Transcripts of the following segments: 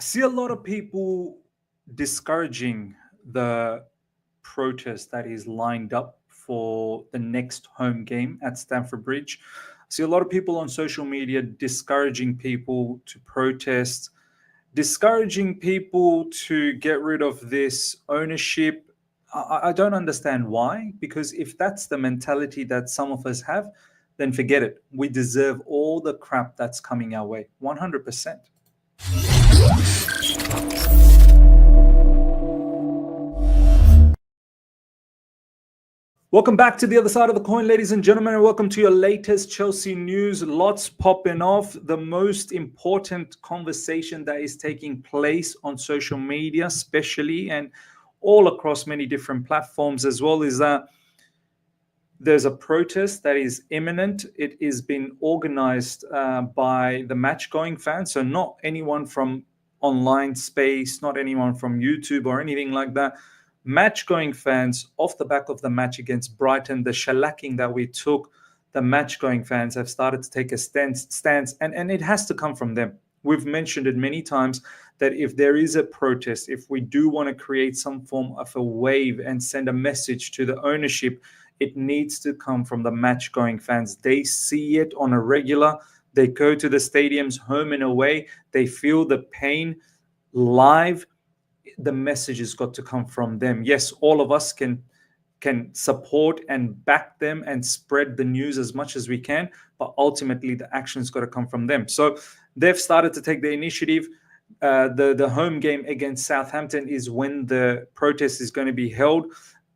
see a lot of people discouraging the protest that is lined up for the next home game at Stamford Bridge. I see a lot of people on social media discouraging people to protest, discouraging people to get rid of this ownership. I don't understand why, because if that's the mentality that some of us have, then forget it. We deserve all the crap that's coming our way, 100%. Welcome back to the other side of the coin, ladies and gentlemen, and welcome to your latest Chelsea news. Lots popping off. The most important conversation that is taking place on social media, especially, and all across many different platforms as well, is that there's a protest that is imminent. It is being organized by the match-going fans, so not anyone from online space, not anyone from YouTube or anything like that. Match-going fans, off the back of the match against Brighton, the shellacking that we took, the match-going fans have started to take a stance, and it has to come from them. We've mentioned it many times that if there is a protest, if we do want to create some form of a wave and send a message to the ownership, it needs to come from the match-going fans. They see it on a regular. They go to the stadiums home and away. They feel the pain live. The message has got to come from them. Yes, all of us can support and back them and spread the news as much as we can, but ultimately the action's got to come from them. So they've started to take the initiative. The home game against Southampton is when the protest is going to be held.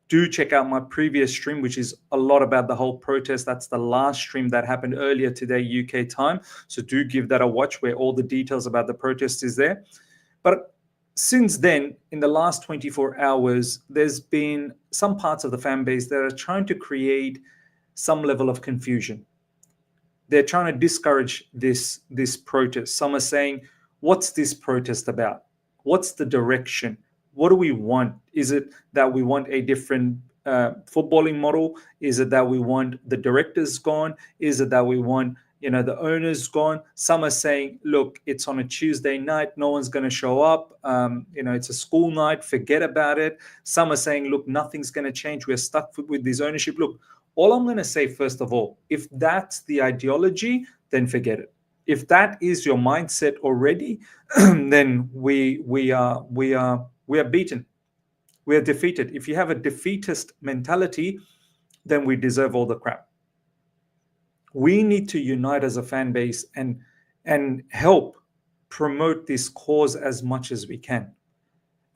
Do check out my previous stream, which is a lot about the whole protest. That's the last stream that happened earlier today, UK time. So do give that a watch, where all the details about the protest is there. But since then, in the last 24 hours, there's been some parts of the fan base that are trying to create some level of confusion. They're trying to discourage this protest. Some are saying, what's this protest about? What's the direction? What do we want? Is it that we want a different footballing model? Is it that we want the directors gone? Is it that we want the owners gone? Some are saying, look, it's on a Tuesday night. No one's going to show up. It's a school night. Forget about it. Some are saying, look, nothing's going to change. We're stuck with this ownership. Look, all I'm going to say, first of all, if that's the ideology, then forget it. If that is your mindset already, then we are beaten. We are defeated. If you have a defeatist mentality, then we deserve all the crap. We need to unite as a fan base and help promote this cause as much as we can.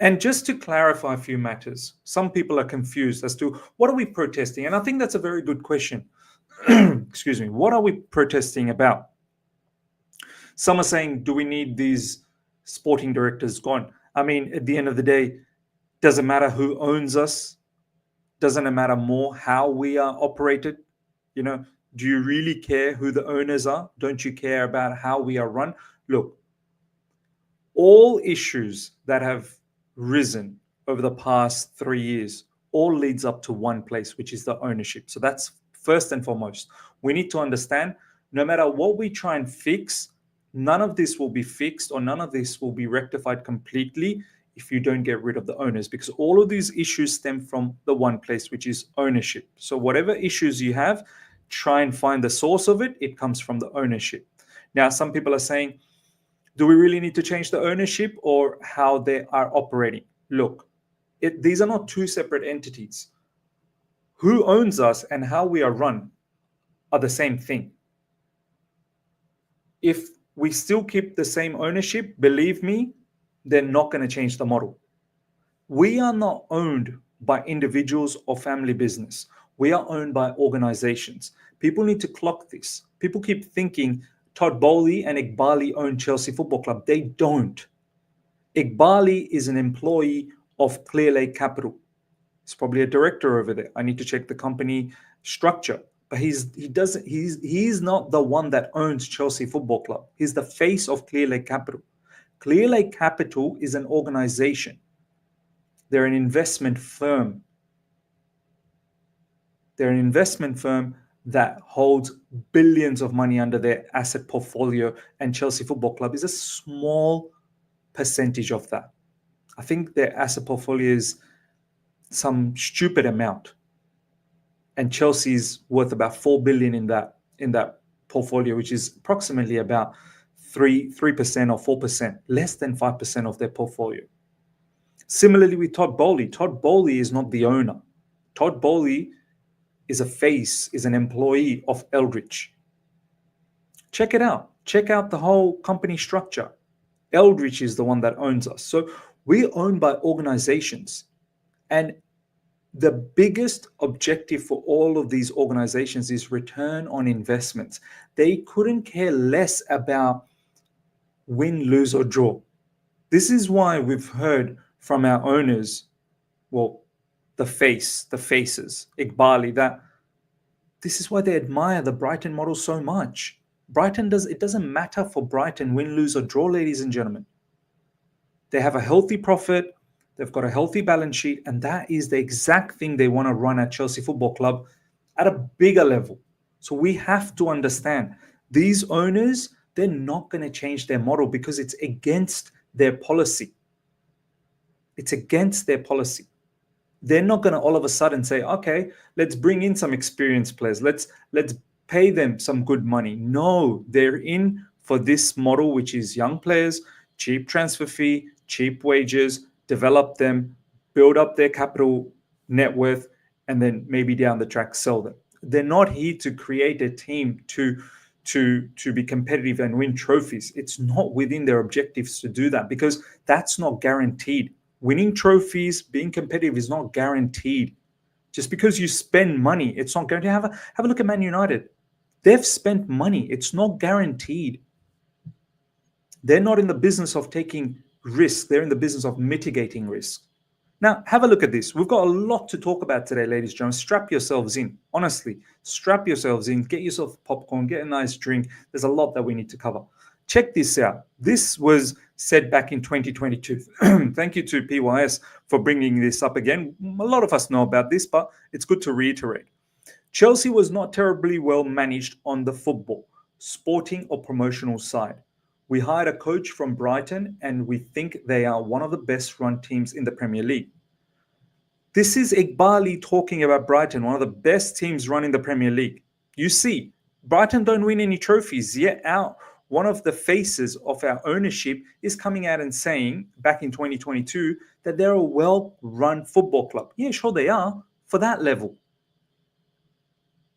And just to clarify a few matters, some people are confused as to what are we protesting? And I think that's a very good question. Excuse me. What are we protesting about? Some are saying, do we need these sporting directors gone? I mean, at the end of the day, doesn't matter who owns us. Doesn't it matter more how we are operated? Do you really care who the owners are? Don't you care about how we are run? Look, all issues that have risen over the past 3 years all leads up to one place, which is the ownership. So that's first and foremost. We need to understand, no matter what we try and fix, none of this will be fixed or none of this will be rectified completely if you don't get rid of the owners, because all of these issues stem from the one place, which is ownership. So whatever issues you have, try and find the source of it. It comes from the ownership. Now, some people are saying, do we really need to change the ownership or how they are operating? Look, these are not two separate entities. Who owns us and how we are run are the same thing. If we still keep the same ownership, believe me, they're not going to change the model. We are not owned by individuals or family business. We are owned by organizations. People need to clock this. People keep thinking Todd Bowley and Iqbali own Chelsea Football Club. They don't. Iqbali is an employee of Clearlake Capital. He's probably a director over there. I need to check the company structure. But he's not the one that owns Chelsea Football Club. He's the face of Clearlake Capital. Clearlake Capital is an organization. They're an investment firm. They're an investment firm that holds billions of money under their asset portfolio, and Chelsea Football Club is a small percentage of that. I think their asset portfolio is some stupid amount, and Chelsea's worth about 4 billion in that portfolio, which is approximately about 3% or 4%, less than 5% of their portfolio. Similarly with Todd Bowley. Todd Bowley is not the owner. Todd Bowley is a face, is an employee of Eldritch. Check it out. Check out the whole company structure. Eldritch is the one that owns us. So we're owned by organizations. And the biggest objective for all of these organizations is return on investments. They couldn't care less about win, lose, or draw. This is why we've heard from our owners, well, the faces, Iqbali, that this is why they admire the Brighton model so much. It doesn't matter for Brighton win, lose, or draw, ladies and gentlemen. They have a healthy profit, they've got a healthy balance sheet, and that is the exact thing they want to run at Chelsea Football Club at a bigger level. So we have to understand these owners, they're not going to change their model because it's against their policy. It's against their policy. They're not going to all of a sudden say, okay, let's bring in some experienced players. Let's pay them some good money. No, they're in for this model, which is young players, cheap transfer fee, cheap wages, develop them, build up their capital net worth, and then maybe down the track sell them. They're not here to create a team to be competitive and win trophies. It's not within their objectives to do that because that's not guaranteed. Winning trophies, being competitive is not guaranteed. Just because you spend money, it's not guaranteed. Have a look at Man United. They've spent money. It's not guaranteed. They're not in the business of taking risk. They're in the business of mitigating risk. Now, have a look at this. We've got a lot to talk about today, ladies and gentlemen. Strap yourselves in. Honestly, strap yourselves in. Get yourself popcorn. Get a nice drink. There's a lot that we need to cover. Check this out. This was said back in 2022. Thank you to PYS for bringing this up again. A lot of us know about this, but it's good to reiterate. Chelsea was not terribly well managed on the football, sporting or promotional side. We hired a coach from Brighton and we think they are one of the best run teams in the Premier League. This is Iqbali talking about Brighton, one of the best teams running the Premier League. You see, Brighton don't win any trophies, yet one of the faces of our ownership is coming out and saying, back in 2022, that they're a well-run football club. Yeah, sure they are, for that level.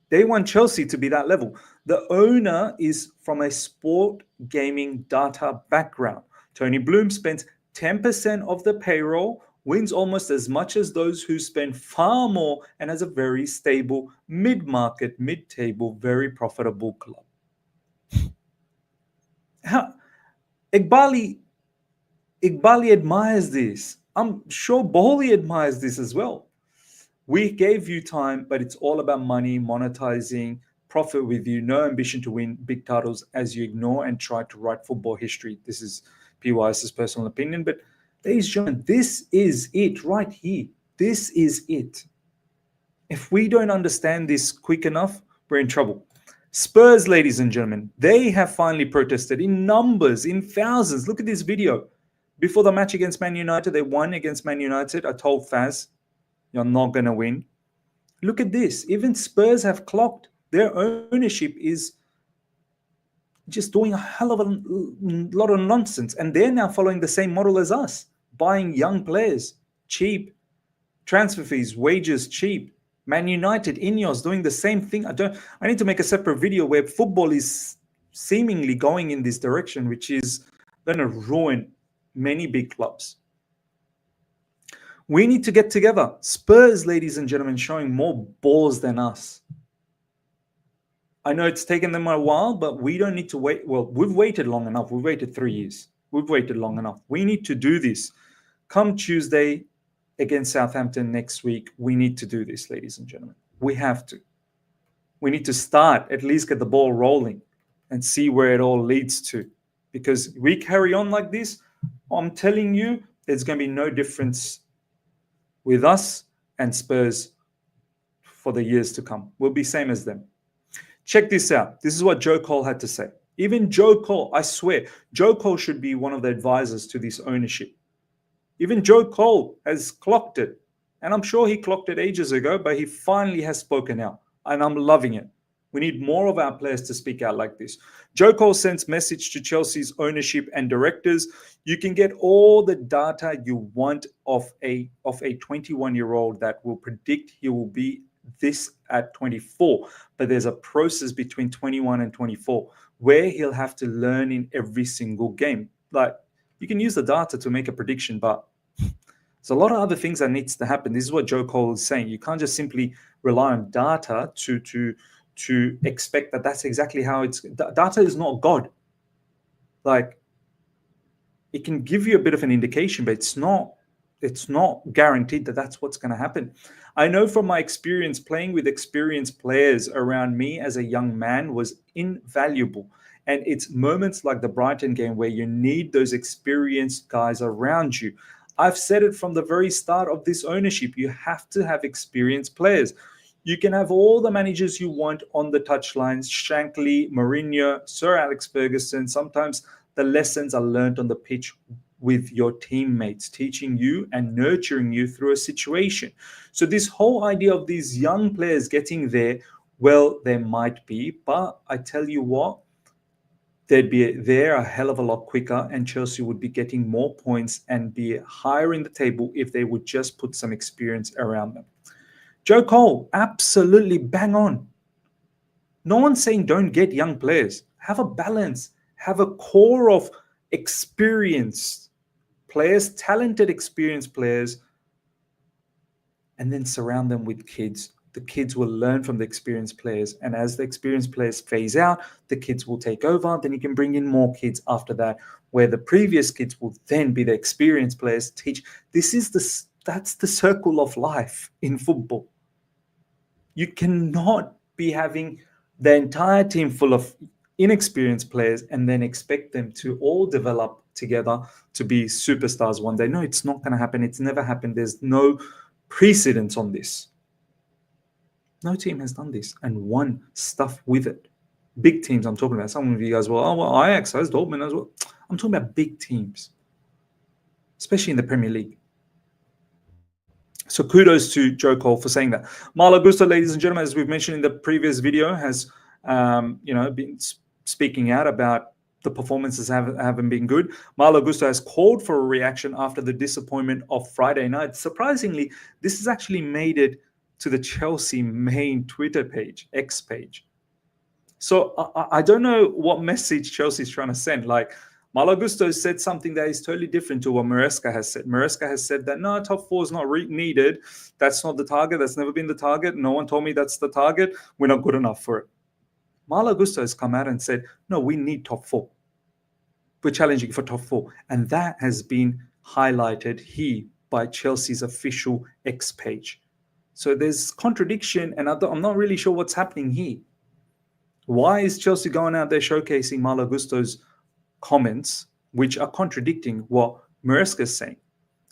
They want Chelsea to be that level. The owner is from a sport gaming data background. Tony Bloom spends 10% of the payroll, wins almost as much as those who spend far more, and has a very stable mid-market, mid-table, very profitable club. Iqbali admires this. I'm sure Bowley admires this as well. We gave you time, but it's all about money, monetizing, profit with you, no ambition to win big titles as you ignore and try to write football history. This is PYS's personal opinion, but ladies and gentlemen, this is it right here. This is it. If we don't understand this quick enough, we're in trouble. Spurs, ladies and gentlemen, they have finally protested in numbers, in thousands. Look at this video. Before the match against Man United, they won against Man United. I told Faz, you're not going to win. Look at this. Even Spurs have clocked. Their ownership is just doing a hell of a lot of nonsense. And they're now following the same model as us, buying young players, cheap, transfer fees, wages, cheap. Man United, Ineos doing the same thing. I need to make a separate video where football is seemingly going in this direction, which is going to ruin many big clubs. We need to get together. Spurs, ladies and gentlemen, showing more balls than us. I know it's taken them a while, but we don't need to wait. Well, we've waited long enough. We've waited 3 years. We've waited long enough. We need to do this. Come Tuesday against Southampton next week, we need to do this, ladies and gentlemen. We have to. We need to start, at least get the ball rolling and see where it all leads to. Because we carry on like this, I'm telling you, there's going to be no difference with us and Spurs for the years to come. We'll be same as them. Check this out. This is what Joe Cole had to say. Even Joe Cole, I swear, Joe Cole should be one of the advisors to this ownership. Even Joe Cole has clocked it. And I'm sure he clocked it ages ago, but he finally has spoken out. And I'm loving it. We need more of our players to speak out like this. Joe Cole sends message to Chelsea's ownership and directors. You can get all the data you want of a 21-year-old that will predict he will be this at 24. But there's a process between 21 and 24 where he'll have to learn in every single game. Like, you can use the data to make a prediction, but there's a lot of other things that needs to happen. This is what Joe Cole is saying. You can't just simply rely on data to expect that that's exactly how it's. Data is not God. Like, it can give you a bit of an indication, but it's not guaranteed that that's what's going to happen. I know from my experience playing with experienced players around me as a young man was invaluable. And it's moments like the Brighton game where you need those experienced guys around you. I've said it from the very start of this ownership. You have to have experienced players. You can have all the managers you want on the touchlines, Shankly, Mourinho, Sir Alex Ferguson. Sometimes the lessons are learned on the pitch with your teammates, teaching you and nurturing you through a situation. So this whole idea of these young players getting there, well, there might be, but I tell you what, they'd be there a hell of a lot quicker, and Chelsea would be getting more points and be higher in the table if they would just put some experience around them. Joe Cole, absolutely bang on. No one's saying don't get young players. Have a balance. Have a core of experienced players, talented, experienced players, and then surround them with kids. The kids will learn from the experienced players. And as the experienced players phase out, the kids will take over. Then you can bring in more kids after that, where the previous kids will then be the experienced players teach. That's the circle of life in football. You cannot be having the entire team full of inexperienced players and then expect them to all develop together to be superstars one day. No, it's not going to happen. It's never happened. There's no precedence on this. No team has done this and won stuff with it. Big teams I'm talking about. Some of you guys will, Ajax has, Dortmund as well. I'm talking about big teams, especially in the Premier League. So kudos to Joe Cole for saying that. Malo Gusto, ladies and gentlemen, as we've mentioned in the previous video, has been speaking out about the performances haven't been good. Malo Gusto has called for a reaction after the disappointment of Friday night. Surprisingly, this has actually made it to the Chelsea main Twitter page, X page. So I don't know what message Chelsea's trying to send. Like, Malo Gusto said something that is totally different to what Maresca has said. Maresca has said that, no, top four is not needed. That's not the target. That's never been the target. No one told me that's the target. We're not good enough for it. Malo Gusto has come out and said, no, we need top four. We're challenging for top four. And that has been highlighted here by Chelsea's official X page. So there's contradiction, and I'm not really sure what's happening here. Why is Chelsea going out there showcasing Malo Gusto's comments, which are contradicting what Maresca is saying?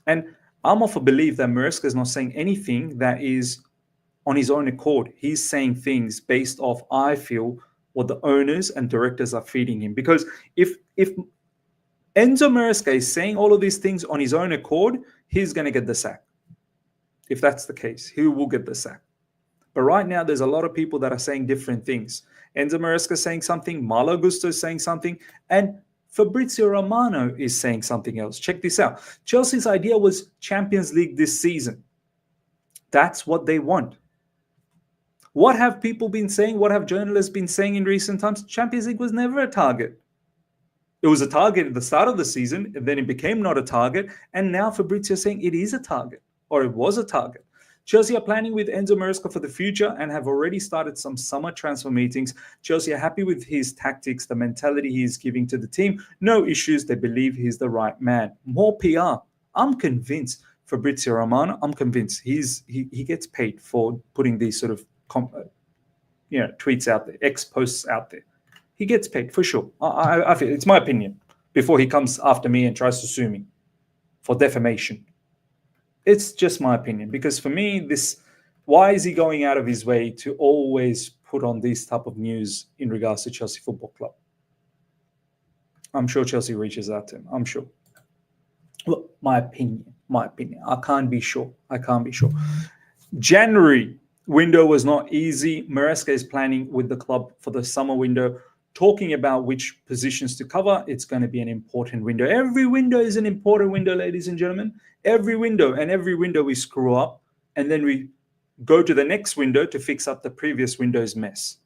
And I'm of a belief that Maresca is not saying anything that is on his own accord. He's saying things based off, I feel, what the owners and directors are feeding him. Because if Enzo Maresca is saying all of these things on his own accord, he's going to get the sack. If that's the case, he will get the sack. But right now, there's a lot of people that are saying different things. Enzo Maresca is saying something, Malo Gusto is saying something, and Fabrizio Romano is saying something else. Check this out. Chelsea's idea was Champions League this season. That's what they want. What have people been saying? What have journalists been saying in recent times? Champions League was never a target. It was a target at the start of the season, and then it became not a target, and now Fabrizio is saying it is a target, or it was a target. Chelsea are planning with Enzo Maresca for the future and have already started some summer transfer meetings. Chelsea are happy with his tactics, the mentality he is giving to the team. No issues. They believe he's the right man. More PR. I'm convinced Fabrizio Romano, I'm convinced he gets paid for putting these sort of tweets out there, X posts out there. He gets paid for sure. I feel it's my opinion before he comes after me and tries to sue me for defamation. It's just my opinion, because for me, why is he going out of his way to always put on this type of news in regards to Chelsea Football Club? I'm sure Chelsea reaches out to him. I'm sure. Look, my opinion. I can't be sure. January window was not easy. Maresca is planning with the club for the summer window, talking about which positions to cover. It's going to be an important window. Every window is an important window, ladies and gentlemen. Every window, and every window we screw up, and then we go to the next window to fix up the previous window's mess.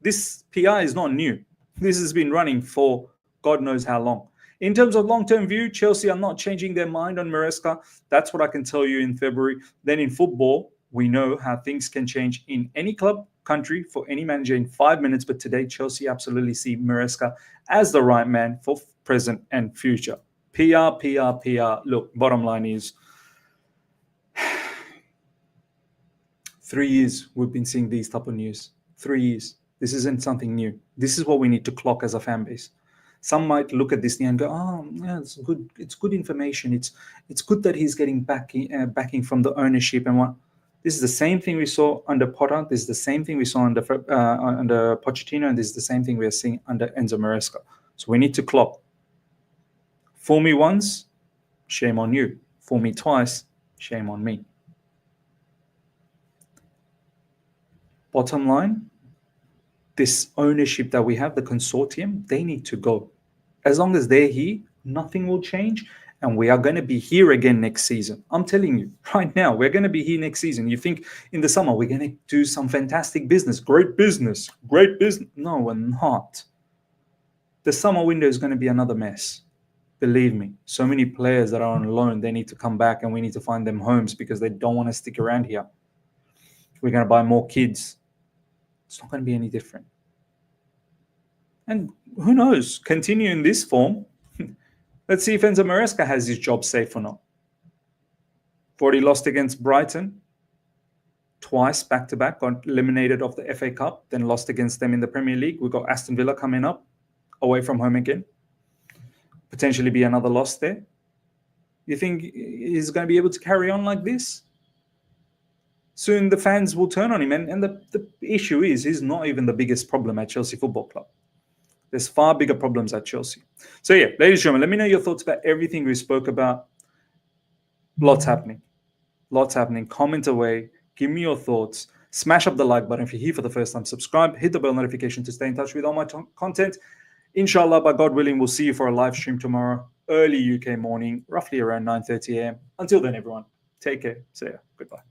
This PR is not new. This has been running for God knows how long. In terms of long-term view, Chelsea are not changing their mind on Maresca. That's what I can tell you in February. Then in football, we know how things can change in any club, country, for any manager in 5 minutes. But today, Chelsea absolutely see Maresca as the right man for present and future. PR. Look, bottom line is 3 years we've been seeing these type of news. 3 years. This isn't something new. This is what we need to clock as a fan base. Some might look at this and go, "Oh, yeah, it's good. It's good information. It's good that he's getting backing from the ownership and what." This is the same thing we saw under Potter. This is the same thing we saw under Pochettino, and this is the same thing we are seeing under Enzo Maresca. So we need to clock. Fool me once, shame on you. Fool me twice, shame on me. Bottom line, this ownership that we have, the consortium, they need to go. As long as they're here, nothing will change. And we are going to be here again next season. I'm telling you right now, we're going to be here next season. You think in the summer, we're going to do some fantastic business, great business. No, we're not. The summer window is going to be another mess. Believe me, so many players that are on loan, they need to come back and we need to find them homes because they don't want to stick around here. We're going to buy more kids. It's not going to be any different. And who knows, continue in this form. Let's see if Enzo Maresca has his job safe or not. Already lost against Brighton twice back-to-back, got eliminated of the FA Cup, then lost against them in the Premier League. We've got Aston Villa coming up, away from home again. Potentially be another loss there. You think he's going to be able to carry on like this? Soon the fans will turn on him. And the issue is, he's not even the biggest problem at Chelsea Football Club. There's far bigger problems at Chelsea. So yeah, ladies and gentlemen, let me know your thoughts about everything we spoke about. Lots happening. Comment away. Give me your thoughts. Smash up the like button if you're here for the first time. Subscribe. Hit the bell notification to stay in touch with all my content. Inshallah, by God willing, we'll see you for a live stream tomorrow, early UK morning, roughly around 9:30 a.m. Until then, everyone, take care. See ya. Goodbye.